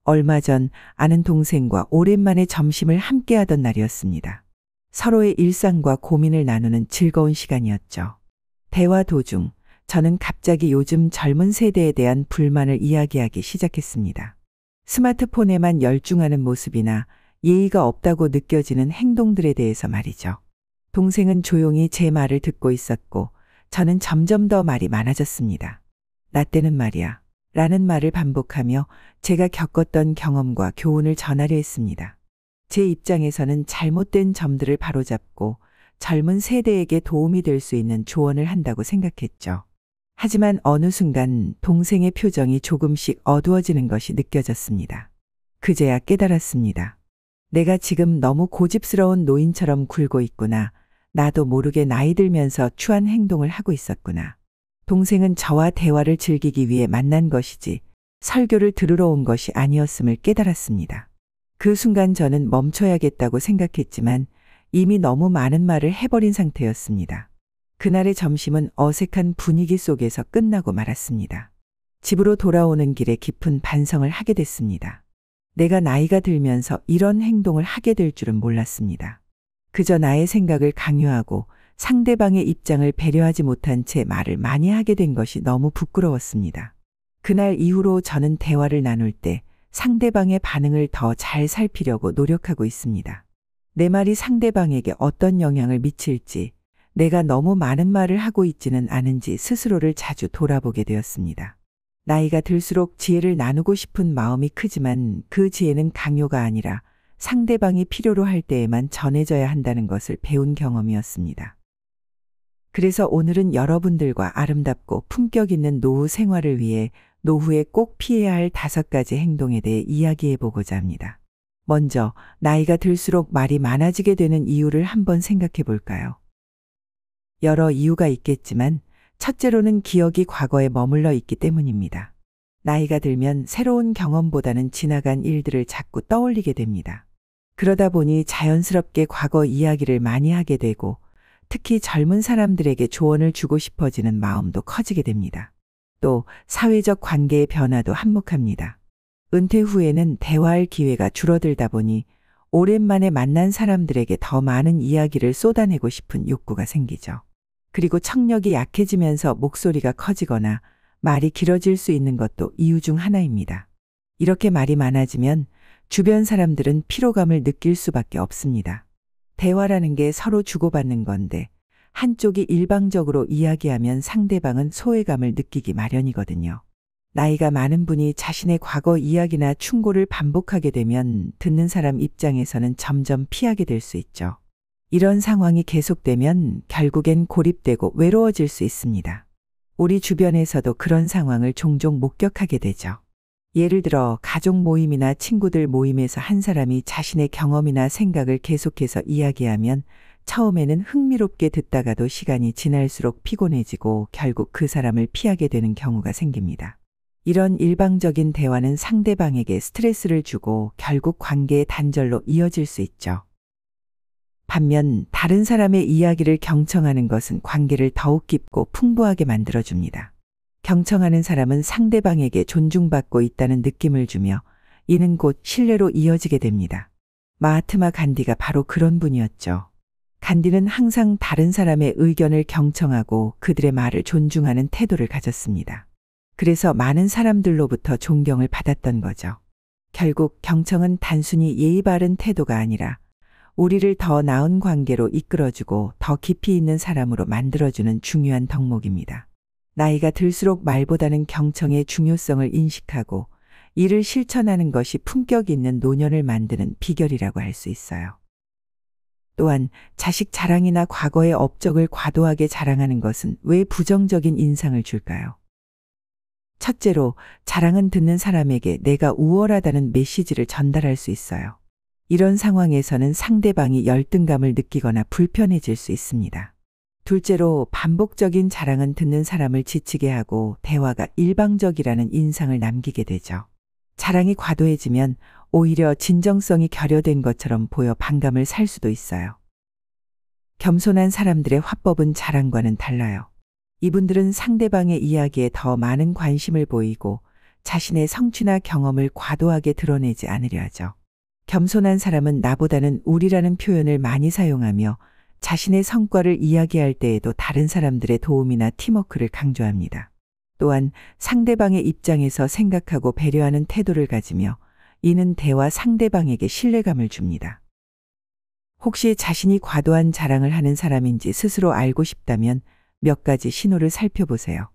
얼마 전 아는 동생과 오랜만에 점심을 함께 하던 날이었습니다. 서로의 일상과 고민을 나누는 즐거운 시간이었죠. 대화 도중 저는 갑자기 요즘 젊은 세대에 대한 불만을 이야기하기 시작했습니다. 스마트폰에만 열중하는 모습이나 예의가 없다고 느껴지는 행동들에 대해서 말이죠. 동생은 조용히 제 말을 듣고 있었고 저는 점점 더 말이 많아졌습니다. 나 때는 말이야 라는 말을 반복하며 제가 겪었던 경험과 교훈을 전하려 했습니다. 제 입장에서는 잘못된 점들을 바로잡고 젊은 세대에게 도움이 될 수 있는 조언을 한다고 생각했죠. 하지만 어느 순간 동생의 표정이 조금씩 어두워지는 것이 느껴졌습니다. 그제야 깨달았습니다. 내가 지금 너무 고집스러운 노인처럼 굴고 있구나. 나도 모르게 나이 들면서 추한 행동을 하고 있었구나. 동생은 저와 대화를 즐기기 위해 만난 것이지 설교를 들으러 온 것이 아니었음을 깨달았습니다. 그 순간 저는 멈춰야겠다고 생각했지만 이미 너무 많은 말을 해버린 상태였습니다. 그날의 점심은 어색한 분위기 속에서 끝나고 말았습니다. 집으로 돌아오는 길에 깊은 반성을 하게 됐습니다. 내가 나이가 들면서 이런 행동을 하게 될 줄은 몰랐습니다. 그저 나의 생각을 강요하고 상대방의 입장을 배려하지 못한 채 말을 많이 하게 된 것이 너무 부끄러웠습니다. 그날 이후로 저는 대화를 나눌 때 상대방의 반응을 더 잘 살피려고 노력하고 있습니다. 내 말이 상대방에게 어떤 영향을 미칠지, 내가 너무 많은 말을 하고 있지는 않은지 스스로를 자주 돌아보게 되었습니다. 나이가 들수록 지혜를 나누고 싶은 마음이 크지만 그 지혜는 강요가 아니라 상대방이 필요로 할 때에만 전해져야 한다는 것을 배운 경험이었습니다. 그래서 오늘은 여러분들과 아름답고 품격 있는 노후 생활을 위해 노후에 꼭 피해야 할 5가지 행동에 대해 이야기해 보고자 합니다. 먼저 나이가 들수록 말이 많아지게 되는 이유를 한번 생각해 볼까요? 여러 이유가 있겠지만 첫째로는 기억이 과거에 머물러 있기 때문입니다. 나이가 들면 새로운 경험보다는 지나간 일들을 자꾸 떠올리게 됩니다. 그러다 보니 자연스럽게 과거 이야기를 많이 하게 되고 특히 젊은 사람들에게 조언을 주고 싶어지는 마음도 커지게 됩니다. 또 사회적 관계의 변화도 한몫합니다. 은퇴 후에는 대화할 기회가 줄어들다 보니 오랜만에 만난 사람들에게 더 많은 이야기를 쏟아내고 싶은 욕구가 생기죠. 그리고 청력이 약해지면서 목소리가 커지거나 말이 길어질 수 있는 것도 이유 중 하나입니다. 이렇게 말이 많아지면 주변 사람들은 피로감을 느낄 수밖에 없습니다. 대화라는 게 서로 주고받는 건데 한쪽이 일방적으로 이야기하면 상대방은 소외감을 느끼기 마련이거든요. 나이가 많은 분이 자신의 과거 이야기나 충고를 반복하게 되면 듣는 사람 입장에서는 점점 피하게 될 수 있죠. 이런 상황이 계속되면 결국엔 고립되고 외로워질 수 있습니다. 우리 주변에서도 그런 상황을 종종 목격하게 되죠. 예를 들어 가족 모임이나 친구들 모임에서 한 사람이 자신의 경험이나 생각을 계속해서 이야기하면 처음에는 흥미롭게 듣다가도 시간이 지날수록 피곤해지고 결국 그 사람을 피하게 되는 경우가 생깁니다. 이런 일방적인 대화는 상대방에게 스트레스를 주고 결국 관계의 단절로 이어질 수 있죠. 반면 다른 사람의 이야기를 경청하는 것은 관계를 더욱 깊고 풍부하게 만들어줍니다. 경청하는 사람은 상대방에게 존중받고 있다는 느낌을 주며 이는 곧 신뢰로 이어지게 됩니다. 마하트마 간디가 바로 그런 분이었죠. 간디는 항상 다른 사람의 의견을 경청하고 그들의 말을 존중하는 태도를 가졌습니다. 그래서 많은 사람들로부터 존경을 받았던 거죠. 결국 경청은 단순히 예의 바른 태도가 아니라 우리를 더 나은 관계로 이끌어주고 더 깊이 있는 사람으로 만들어주는 중요한 덕목입니다. 나이가 들수록 말보다는 경청의 중요성을 인식하고 이를 실천하는 것이 품격 있는 노년을 만드는 비결이라고 할 수 있어요. 또한 자식 자랑이나 과거의 업적을 과도하게 자랑하는 것은 왜 부정적인 인상을 줄까요? 첫째로 자랑은 듣는 사람에게 내가 우월하다는 메시지를 전달할 수 있어요. 이런 상황에서는 상대방이 열등감을 느끼거나 불편해질 수 있습니다. 둘째로 반복적인 자랑은 듣는 사람을 지치게 하고 대화가 일방적이라는 인상을 남기게 되죠. 자랑이 과도해지면 오히려 진정성이 결여된 것처럼 보여 반감을 살 수도 있어요. 겸손한 사람들의 화법은 자랑과는 달라요. 이분들은 상대방의 이야기에 더 많은 관심을 보이고 자신의 성취나 경험을 과도하게 드러내지 않으려 하죠. 겸손한 사람은 나보다는 우리라는 표현을 많이 사용하며 자신의 성과를 이야기할 때에도 다른 사람들의 도움이나 팀워크를 강조합니다. 또한 상대방의 입장에서 생각하고 배려하는 태도를 가지며 이는 대화 상대방에게 신뢰감을 줍니다. 혹시 자신이 과도한 자랑을 하는 사람인지 스스로 알고 싶다면 몇 가지 신호를 살펴보세요.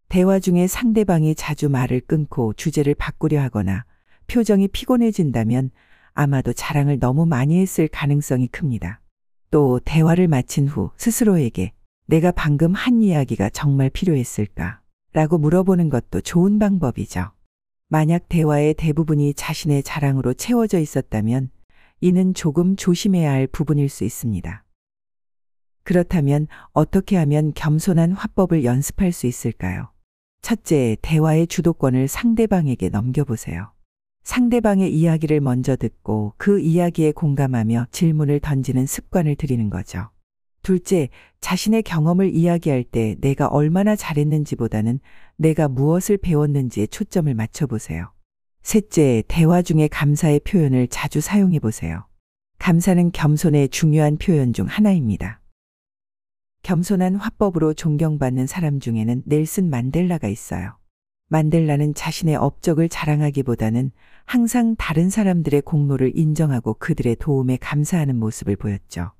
대화 중에 상대방이 자주 말을 끊고 주제를 바꾸려 하거나 표정이 피곤해진다면 아마도 자랑을 너무 많이 했을 가능성이 큽니다. 또 대화를 마친 후 스스로에게 내가 방금 한 이야기가 정말 필요했을까? 라고 물어보는 것도 좋은 방법이죠. 만약 대화의 대부분이 자신의 자랑으로 채워져 있었다면 이는 조금 조심해야 할 부분일 수 있습니다. 그렇다면 어떻게 하면 겸손한 화법을 연습할 수 있을까요? 첫째, 대화의 주도권을 상대방에게 넘겨보세요. 상대방의 이야기를 먼저 듣고 그 이야기에 공감하며 질문을 던지는 습관을 들이는 거죠. 둘째, 자신의 경험을 이야기할 때 내가 얼마나 잘했는지보다는 내가 무엇을 배웠는지에 초점을 맞춰보세요. 셋째, 대화 중에 감사의 표현을 자주 사용해 보세요. 감사는 겸손의 중요한 표현 중 하나입니다. 겸손한 화법으로 존경받는 사람 중에는 넬슨 만델라가 있어요. 만델라는 자신의 업적을 자랑하기보다는 항상 다른 사람들의 공로를 인정하고 그들의 도움에 감사하는 모습을 보였죠.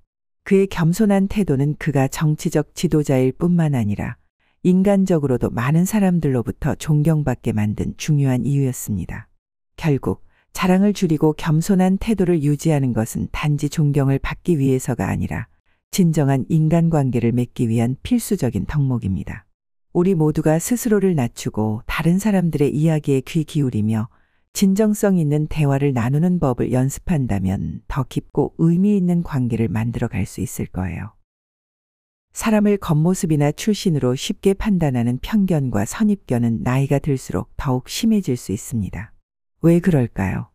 그의 겸손한 태도는 그가 정치적 지도자일 뿐만 아니라 인간적으로도 많은 사람들로부터 존경받게 만든 중요한 이유였습니다. 결국 자랑을 줄이고 겸손한 태도를 유지하는 것은 단지 존경을 받기 위해서가 아니라 진정한 인간관계를 맺기 위한 필수적인 덕목입니다. 우리 모두가 스스로를 낮추고 다른 사람들의 이야기에 귀 기울이며 진정성 있는 대화를 나누는 법을 연습한다면 더 깊고 의미 있는 관계를 만들어 갈 수 있을 거예요. 사람을 겉모습이나 출신으로 쉽게 판단하는 편견과 선입견은 나이가 들수록 더욱 심해질 수 있습니다. 왜 그럴까요?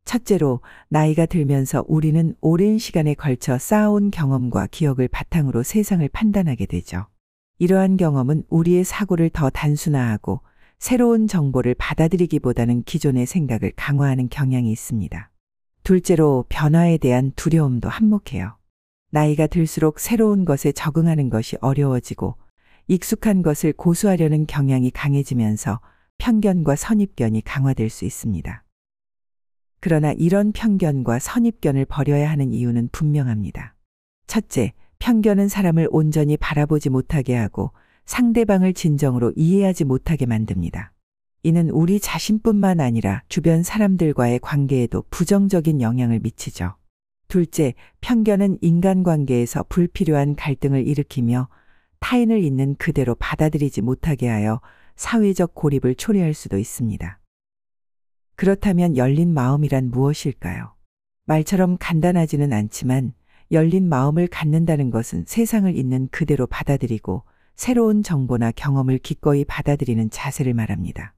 첫째로, 나이가 들면서 우리는 오랜 시간에 걸쳐 쌓아온 경험과 기억을 바탕으로 세상을 판단하게 되죠. 이러한 경험은 우리의 사고를 더 단순화하고 새로운 정보를 받아들이기보다는 기존의 생각을 강화하는 경향이 있습니다. 둘째로, 변화에 대한 두려움도 한몫해요. 나이가 들수록 새로운 것에 적응하는 것이 어려워지고 익숙한 것을 고수하려는 경향이 강해지면서 편견과 선입견이 강화될 수 있습니다. 그러나 이런 편견과 선입견을 버려야 하는 이유는 분명합니다. 첫째, 편견은 사람을 온전히 바라보지 못하게 하고 상대방을 진정으로 이해하지 못하게 만듭니다. 이는 우리 자신뿐만 아니라 주변 사람들과의 관계에도 부정적인 영향을 미치죠. 둘째, 편견은 인간관계에서 불필요한 갈등을 일으키며 타인을 있는 그대로 받아들이지 못하게 하여 사회적 고립을 초래할 수도 있습니다. 그렇다면 열린 마음이란 무엇일까요? 말처럼 간단하지는 않지만 열린 마음을 갖는다는 것은 세상을 있는 그대로 받아들이고 새로운 정보나 경험을 기꺼이 받아들이는 자세를 말합니다.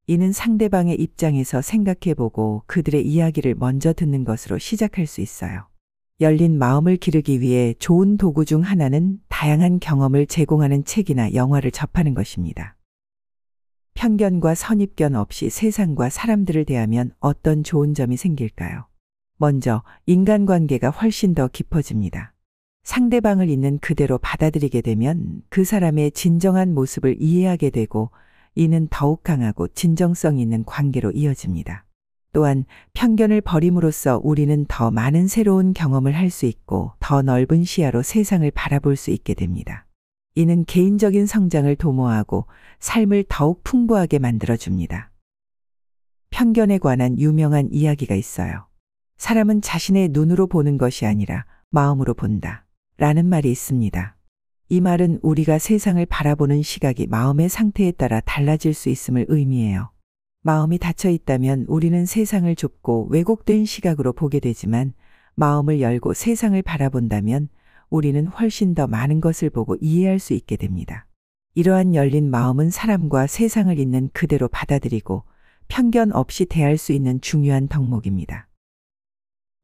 이는 상대방의 입장에서 생각해보고 그들의 이야기를 먼저 듣는 것으로 시작할 수 있어요. 열린 마음을 기르기 위해 좋은 도구 중 하나는 다양한 경험을 제공하는 책이나 영화를 접하는 것입니다. 편견과 선입견 없이 세상과 사람들을 대하면 어떤 좋은 점이 생길까요? 먼저 인간관계가 훨씬 더 깊어집니다. 상대방을 있는 그대로 받아들이게 되면 그 사람의 진정한 모습을 이해하게 되고 이는 더욱 강하고 진정성 있는 관계로 이어집니다. 또한 편견을 버림으로써 우리는 더 많은 새로운 경험을 할 수 있고 더 넓은 시야로 세상을 바라볼 수 있게 됩니다. 이는 개인적인 성장을 도모하고 삶을 더욱 풍부하게 만들어줍니다. 편견에 관한 유명한 이야기가 있어요. 사람은 자신의 눈으로 보는 것이 아니라 마음으로 본다 라는 말이 있습니다. 이 말은 우리가 세상을 바라보는 시각이 마음의 상태에 따라 달라질 수 있음을 의미해요. 마음이 닫혀 있다면 우리는 세상을 좁고 왜곡된 시각으로 보게 되지만 마음을 열고 세상을 바라본다면 우리는 훨씬 더 많은 것을 보고 이해할 수 있게 됩니다. 이러한 열린 마음은 사람과 세상을 있는 그대로 받아들이고 편견 없이 대할 수 있는 중요한 덕목입니다.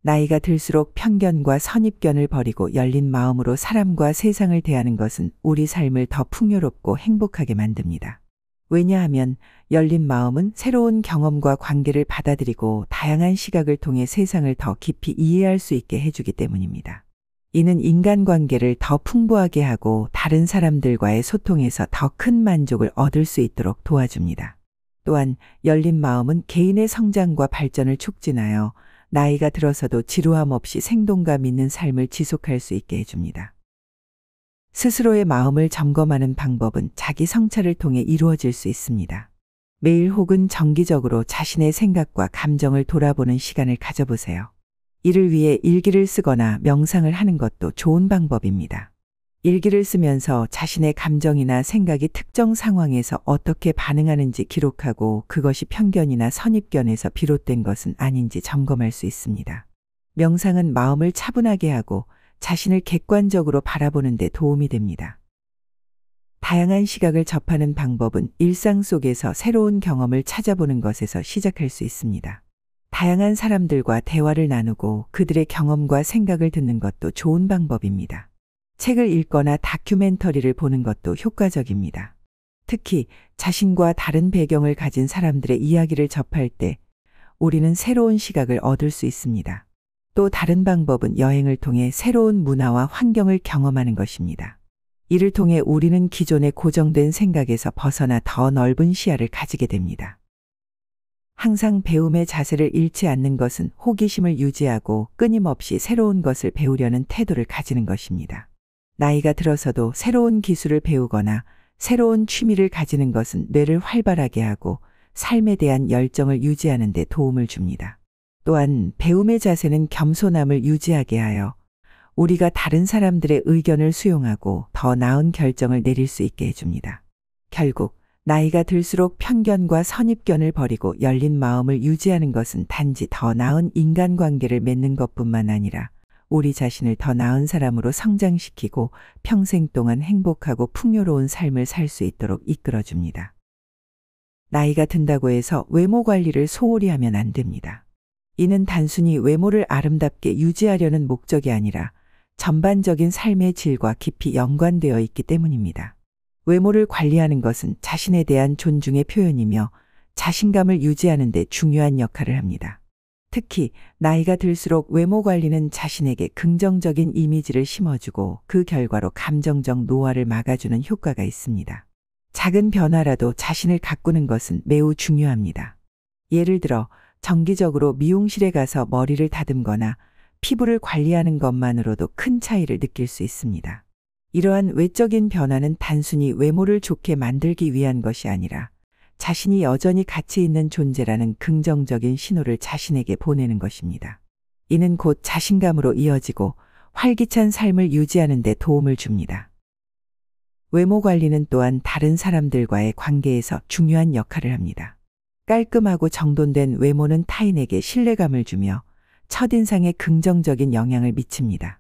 나이가 들수록 편견과 선입견을 버리고 열린 마음으로 사람과 세상을 대하는 것은 우리 삶을 더 풍요롭고 행복하게 만듭니다. 왜냐하면 열린 마음은 새로운 경험과 관계를 받아들이고 다양한 시각을 통해 세상을 더 깊이 이해할 수 있게 해주기 때문입니다. 이는 인간관계를 더 풍부하게 하고 다른 사람들과의 소통에서 더 큰 만족을 얻을 수 있도록 도와줍니다. 또한 열린 마음은 개인의 성장과 발전을 촉진하여 나이가 들어서도 지루함 없이 생동감 있는 삶을 지속할 수 있게 해줍니다. 스스로의 마음을 점검하는 방법은 자기 성찰을 통해 이루어질 수 있습니다. 매일 혹은 정기적으로 자신의 생각과 감정을 돌아보는 시간을 가져보세요. 이를 위해 일기를 쓰거나 명상을 하는 것도 좋은 방법입니다. 일기를 쓰면서 자신의 감정이나 생각이 특정 상황에서 어떻게 반응하는지 기록하고 그것이 편견이나 선입견에서 비롯된 것은 아닌지 점검할 수 있습니다. 명상은 마음을 차분하게 하고 자신을 객관적으로 바라보는 데 도움이 됩니다. 다양한 시각을 접하는 방법은 일상 속에서 새로운 경험을 찾아보는 것에서 시작할 수 있습니다. 다양한 사람들과 대화를 나누고 그들의 경험과 생각을 듣는 것도 좋은 방법입니다. 책을 읽거나 다큐멘터리를 보는 것도 효과적입니다. 특히 자신과 다른 배경을 가진 사람들의 이야기를 접할 때 우리는 새로운 시각을 얻을 수 있습니다. 또 다른 방법은 여행을 통해 새로운 문화와 환경을 경험하는 것입니다. 이를 통해 우리는 기존의 고정된 생각에서 벗어나 더 넓은 시야를 가지게 됩니다. 항상 배움의 자세를 잃지 않는 것은 호기심을 유지하고 끊임없이 새로운 것을 배우려는 태도를 가지는 것입니다. 나이가 들어서도 새로운 기술을 배우거나 새로운 취미를 가지는 것은 뇌를 활발하게 하고 삶에 대한 열정을 유지하는 데 도움을 줍니다. 또한 배움의 자세는 겸손함을 유지하게 하여 우리가 다른 사람들의 의견을 수용하고 더 나은 결정을 내릴 수 있게 해줍니다. 결국 나이가 들수록 편견과 선입견을 버리고 열린 마음을 유지하는 것은 단지 더 나은 인간관계를 맺는 것뿐만 아니라 우리 자신을 더 나은 사람으로 성장시키고 평생 동안 행복하고 풍요로운 삶을 살 수 있도록 이끌어줍니다. 나이가 든다고 해서 외모 관리를 소홀히 하면 안 됩니다. 이는 단순히 외모를 아름답게 유지하려는 목적이 아니라 전반적인 삶의 질과 깊이 연관되어 있기 때문입니다. 외모를 관리하는 것은 자신에 대한 존중의 표현이며 자신감을 유지하는 데 중요한 역할을 합니다. 특히 나이가 들수록 외모 관리는 자신에게 긍정적인 이미지를 심어주고 그 결과로 감정적 노화를 막아주는 효과가 있습니다. 작은 변화라도 자신을 가꾸는 것은 매우 중요합니다. 예를 들어 정기적으로 미용실에 가서 머리를 다듬거나 피부를 관리하는 것만으로도 큰 차이를 느낄 수 있습니다. 이러한 외적인 변화는 단순히 외모를 좋게 만들기 위한 것이 아니라 자신이 여전히 가치 있는 존재라는 긍정적인 신호를 자신에게 보내는 것입니다. 이는 곧 자신감으로 이어지고 활기찬 삶을 유지하는 데 도움을 줍니다. 외모 관리는 또한 다른 사람들과의 관계에서 중요한 역할을 합니다. 깔끔하고 정돈된 외모는 타인에게 신뢰감을 주며 첫인상에 긍정적인 영향을 미칩니다.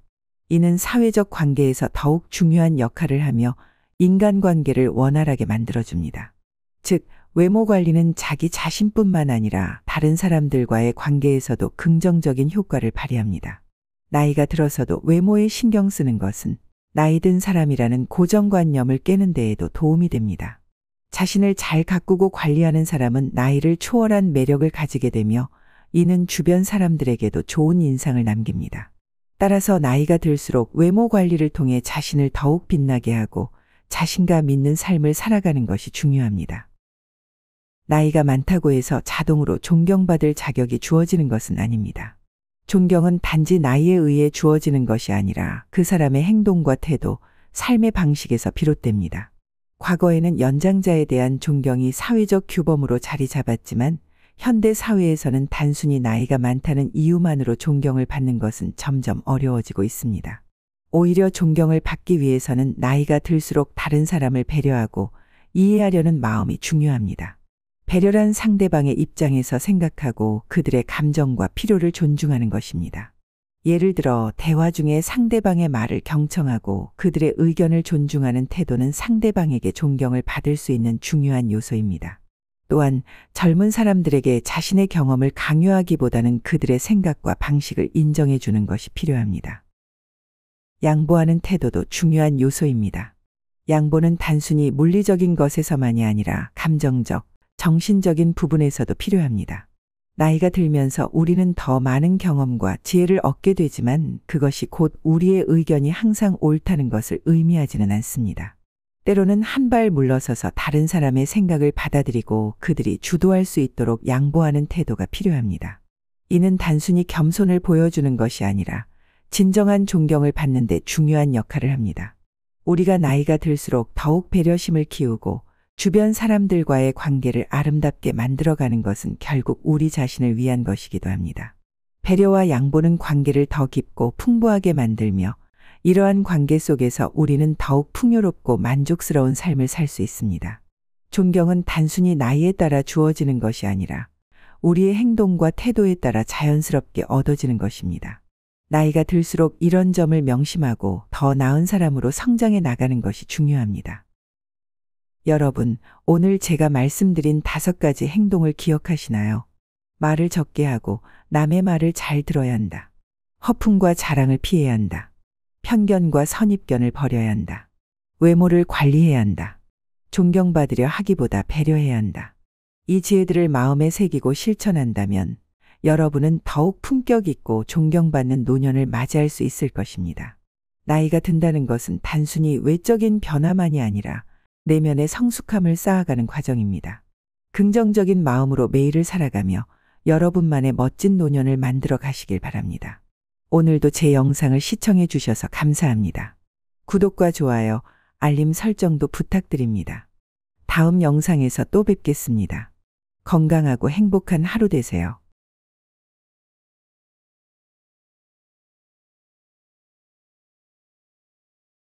이는 사회적 관계에서 더욱 중요한 역할을 하며 인간관계를 원활하게 만들어줍니다. 즉, 외모 관리는 자기 자신뿐만 아니라 다른 사람들과의 관계에서도 긍정적인 효과를 발휘합니다. 나이가 들어서도 외모에 신경 쓰는 것은 나이 든 사람이라는 고정관념을 깨는 데에도 도움이 됩니다. 자신을 잘 가꾸고 관리하는 사람은 나이를 초월한 매력을 가지게 되며 이는 주변 사람들에게도 좋은 인상을 남깁니다. 따라서 나이가 들수록 외모 관리를 통해 자신을 더욱 빛나게 하고 자신감 있는 삶을 살아가는 것이 중요합니다. 나이가 많다고 해서 자동으로 존경받을 자격이 주어지는 것은 아닙니다. 존경은 단지 나이에 의해 주어지는 것이 아니라 그 사람의 행동과 태도, 삶의 방식에서 비롯됩니다. 과거에는 연장자에 대한 존경이 사회적 규범으로 자리 잡았지만 현대 사회에서는 단순히 나이가 많다는 이유만으로 존경을 받는 것은 점점 어려워지고 있습니다. 오히려 존경을 받기 위해서는 나이가 들수록 다른 사람을 배려하고 이해하려는 마음이 중요합니다. 배려란 상대방의 입장에서 생각하고 그들의 감정과 필요를 존중하는 것입니다. 예를 들어 대화 중에 상대방의 말을 경청하고 그들의 의견을 존중하는 태도는 상대방에게 존경을 받을 수 있는 중요한 요소입니다. 또한 젊은 사람들에게 자신의 경험을 강요하기보다는 그들의 생각과 방식을 인정해 주는 것이 필요합니다. 양보하는 태도도 중요한 요소입니다. 양보는 단순히 물리적인 것에서만이 아니라 감정적, 정신적인 부분에서도 필요합니다. 나이가 들면서 우리는 더 많은 경험과 지혜를 얻게 되지만 그것이 곧 우리의 의견이 항상 옳다는 것을 의미하지는 않습니다. 때로는 한 발 물러서서 다른 사람의 생각을 받아들이고 그들이 주도할 수 있도록 양보하는 태도가 필요합니다. 이는 단순히 겸손을 보여주는 것이 아니라 진정한 존경을 받는 데 중요한 역할을 합니다. 우리가 나이가 들수록 더욱 배려심을 키우고 주변 사람들과의 관계를 아름답게 만들어가는 것은 결국 우리 자신을 위한 것이기도 합니다. 배려와 양보는 관계를 더 깊고 풍부하게 만들며 이러한 관계 속에서 우리는 더욱 풍요롭고 만족스러운 삶을 살 수 있습니다. 존경은 단순히 나이에 따라 주어지는 것이 아니라 우리의 행동과 태도에 따라 자연스럽게 얻어지는 것입니다. 나이가 들수록 이런 점을 명심하고 더 나은 사람으로 성장해 나가는 것이 중요합니다. 여러분, 오늘 제가 말씀드린 5가지 행동을 기억하시나요? 말을 적게 하고 남의 말을 잘 들어야 한다. 허풍과 자랑을 피해야 한다. 편견과 선입견을 버려야 한다. 외모를 관리해야 한다. 존경받으려 하기보다 배려해야 한다. 이 지혜들을 마음에 새기고 실천한다면 여러분은 더욱 품격 있고 존경받는 노년을 맞이할 수 있을 것입니다. 나이가 든다는 것은 단순히 외적인 변화만이 아니라 내면의 성숙함을 쌓아가는 과정입니다. 긍정적인 마음으로 매일을 살아가며 여러분만의 멋진 노년을 만들어 가시길 바랍니다. 오늘도 제 영상을 시청해 주셔서 감사합니다. 구독과 좋아요, 알림 설정도 부탁드립니다. 다음 영상에서 또 뵙겠습니다. 건강하고 행복한 하루 되세요.